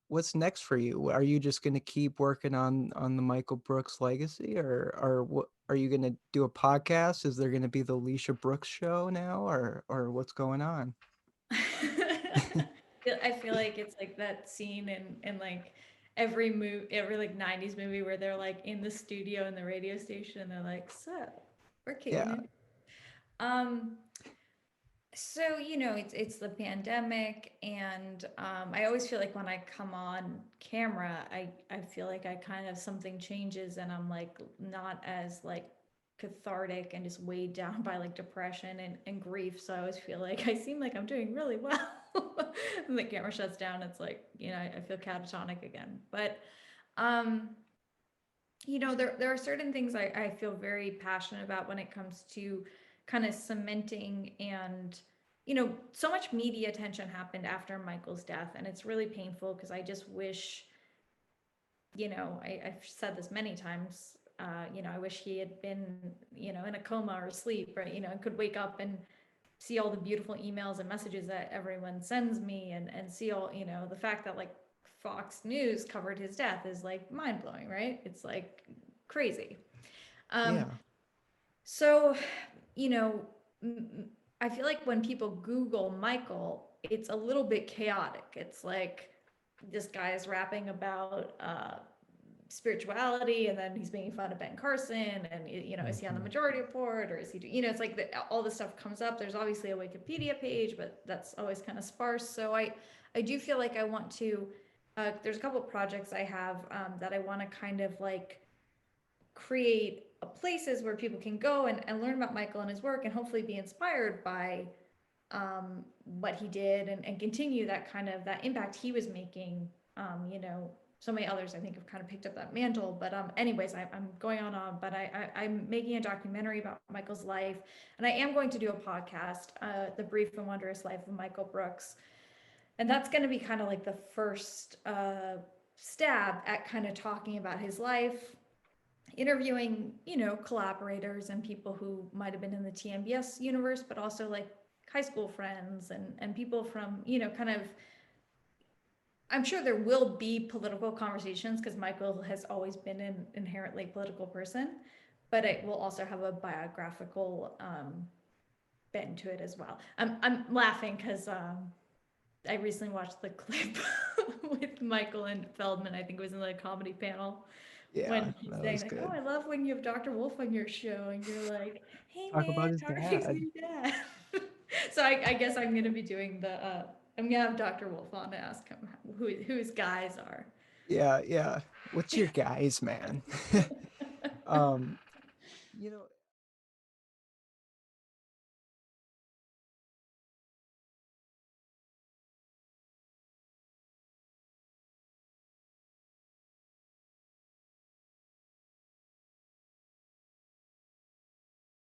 what's next for you? Are you just going to keep working on the Michael Brooks legacy, or what are you going to do a podcast? Is there going to be the Lisha Brooks show now, or what's going on? I feel like it's like that scene in like every like 90s movie where they're like in the studio in the radio station and they're like, so we're kicking Yeah. it. Um, so it's the pandemic, and I always feel like when I come on camera, I feel like I kind of something changes, and I'm like not as like cathartic and just weighed down by like depression and grief. So I always feel like I seem like I'm doing really well. And the camera shuts down, it's like, I feel catatonic again. But um, there are certain things I feel very passionate about when it comes to kind of cementing, and so much media attention happened after Michael's death, and it's really painful because I just wish, I've said this many times, I wish he had been, in a coma or asleep, or, could wake up and see all the beautiful emails and messages that everyone sends me, and see all, the fact that like Fox News covered his death is like mind blowing, right? It's like crazy. Um, Yeah. so, you know, I feel like when people Google Michael, it's a little bit chaotic. It's like this guy is rapping about spirituality, and then he's making fun of Ben Carson, and is he on the Mhm. majority report, or is he it's like all this stuff comes up. There's obviously a Wikipedia page, but that's always kind of sparse. So I do feel like I want to there's a couple of projects I have that I want to kind of like create places where people can go and learn about Michael and his work, and hopefully be inspired by what he did, and continue that kind of that impact he was making. So many others I think have kind of picked up that mantle. But anyways, I'm going on. But I'm making a documentary about Michael's life, and I am going to do a podcast, The Brief and Wondrous Life of Michael Brooks, and that's going to be kind of like the first stab at kind of talking about his life, interviewing, collaborators and people who might have been in the TMBS universe, but also like high school friends, and people from, kind of, I'm sure there will be political conversations because Michael has always been an inherently political person, but it will also have a biographical bent to it as well. I'm laughing because I recently watched the clip with Michael and Feldman. I think it was in the comedy panel, Yeah, when he's that saying was like, "Oh, good. I love when you have Dr. Wolf on your show," and you're like, "Hey Talk about man, his talk about dad. your dad." So I guess I'm gonna be doing the. I'm gonna have Dr. Wolf on to ask him who his guys are. Yeah, yeah. What's your guys, man? Um, you know,